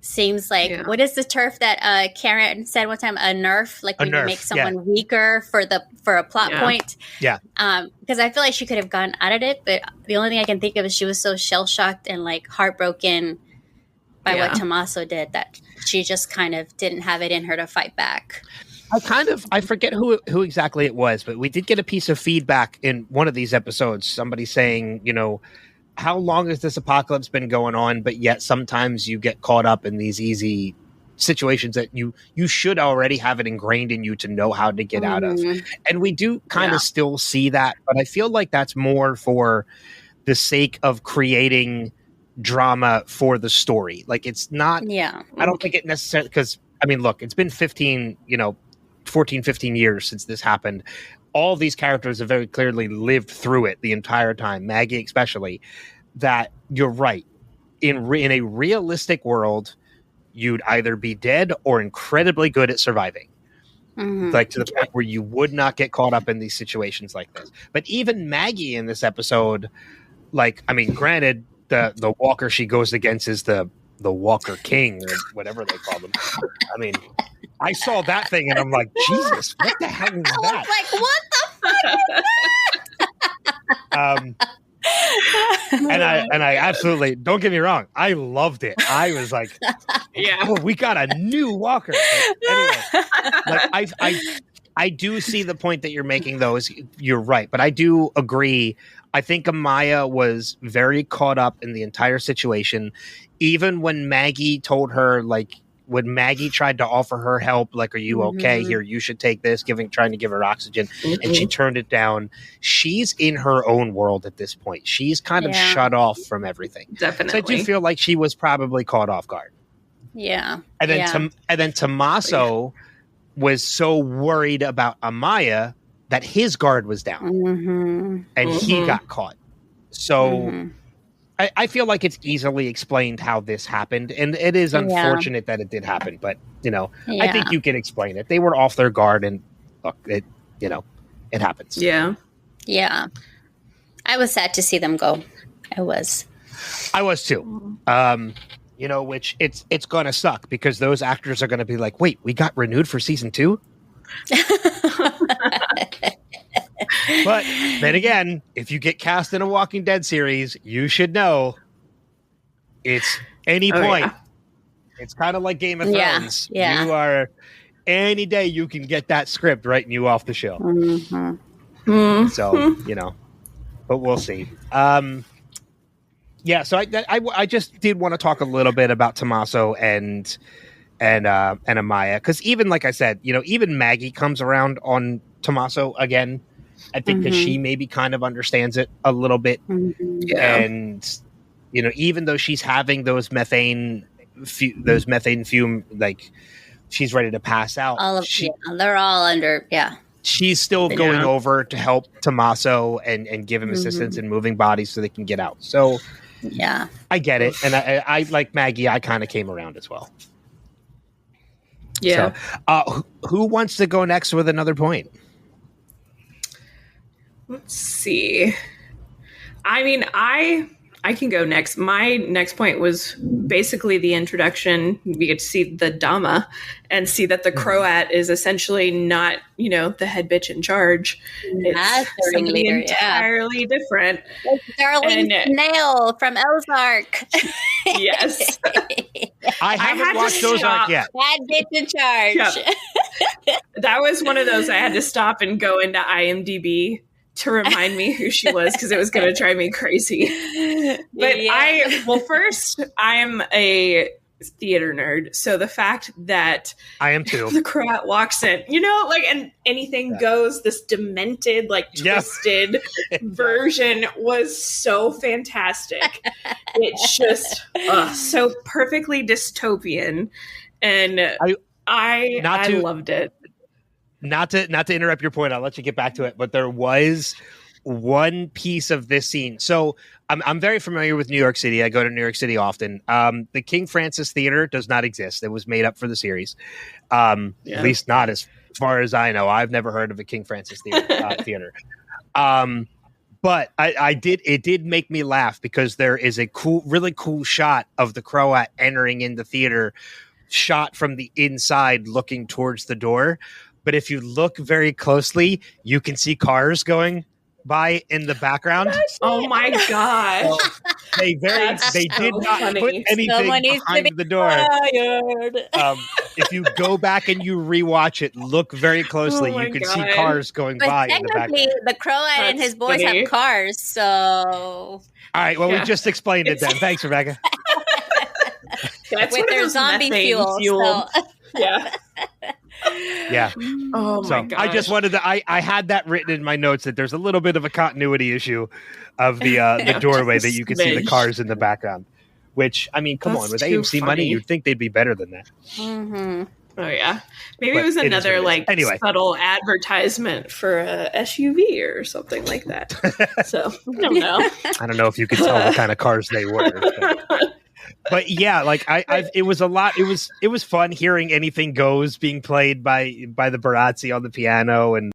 seems like, what is the turf that Karen said one time? A nerf, when you make someone weaker for a plot point. Yeah. Because I feel like she could have gone out of it, but the only thing I can think of is she was so shell shocked and heartbroken by what Tommaso did that she just kind of didn't have it in her to fight back. I forget who exactly it was, but we did get a piece of feedback in one of these episodes. Somebody saying, how long has this apocalypse been going on? But yet sometimes you get caught up in these easy situations that you should already have it ingrained in you to know how to get out of. And we do kind of still see that, but I feel like that's more for the sake of creating drama for the story. Like, it's not, I don't think it necessarily, because, I mean, look, it's been 14, 15 years since this happened. All these characters have very clearly lived through it the entire time, Maggie especially, that you're right. In a realistic world, you'd either be dead or incredibly good at surviving. Like, to the point where you would not get caught up in these situations like this. But even Maggie in this episode, granted, the walker she goes against is the Walker King, or whatever they call them. I mean, I saw that thing and I'm like, Jesus, what the hell is that? I was like, what the fuck is that? And I absolutely, don't get me wrong, I loved it. I was like, we got a new walker. But anyway, I do see the point that you're making, though. You're right, but I do agree. I think Amaya was very caught up in the entire situation. Even when Maggie told her, when Maggie tried to offer her help, are you okay? Here, you should take this, trying to give her oxygen, and she turned it down. She's in her own world at this point. She's kind of shut off from everything. Definitely. So I do feel like she was probably caught off guard. Yeah. And then Tommaso was so worried about Amaya that his guard was down, and he got caught. So I feel like it's easily explained how this happened, and it is unfortunate that it did happen. But I think you can explain it. They were off their guard, and look, it happens. Yeah. I was sad to see them go. I was too. Which it's gonna suck, because those actors are gonna be like, wait, we got renewed for season 2? But then again, if you get cast in a Walking Dead series, you should know it's any point. Yeah. It's kind of like Game of Yeah, Thrones. yeah. You are any day you can get that script writing you off the show. So, but we'll see. Yeah, so I just did want to talk a little bit about Tommaso and Amaya, because even like I said, even Maggie comes around on Tommaso again. I think because she maybe kind of understands it a little bit, and even though she's having those methane fume, like she's ready to pass out. They're all under. Yeah, she's still going over to help Tommaso and give him assistance in moving bodies so they can get out. So yeah, I get it, and I like Maggie. I kind of came around as well. Yeah. So, who wants to go next with another point? Let's see. I mean, I can go next. My next point was basically the introduction. We get to see the Dama and see that the Croat is essentially not, the head bitch in charge. It's somebody entirely different. It's Darlene Snail from Ozark. Yes. I haven't watched Ozark yet. Bad bitch in charge. Yep. That was one of those I had to stop and go into IMDb to remind me who she was, because it was going to drive me crazy. But first, I'm a theater nerd. So the fact that I am too, the Croat walks in, and anything goes, this demented, twisted version was so fantastic. It's just so perfectly dystopian. And I loved it. Not to interrupt your point, I'll let you get back to it, but there was one piece of this scene. So I'm very familiar with New York City. I go to New York City often. The King Francis Theater does not exist. It was made up for the series. At least not as far as I know. I've never heard of a King Francis Theater. But it did make me laugh, because there is a really cool shot of the Croat entering in the theater, shot from the inside looking towards the door. But if you look very closely, you can see cars going by in the background. Oh my god! So they did not put anything behind the door. If you go back and you rewatch it, look very closely. You can see cars going by in the background. The Croat and his boys have cars, so. All right. Well, we just explained it then. Thanks, Rebecca. With their zombie fuel. So. Yeah. Yeah. Oh my god! I just wanted to. I had that written in my notes that there's a little bit of a continuity issue of the doorway that you can see the cars in the background. Which, I mean, come on, with AMC money, you'd think they'd be better than that. Mm-hmm. Oh yeah, maybe it was another subtle advertisement for a SUV or something like that. So I don't know. I don't know if you could tell what kind of cars they were. But yeah, it was a lot. It was fun hearing Anything Goes being played by the Barazzi on the piano, and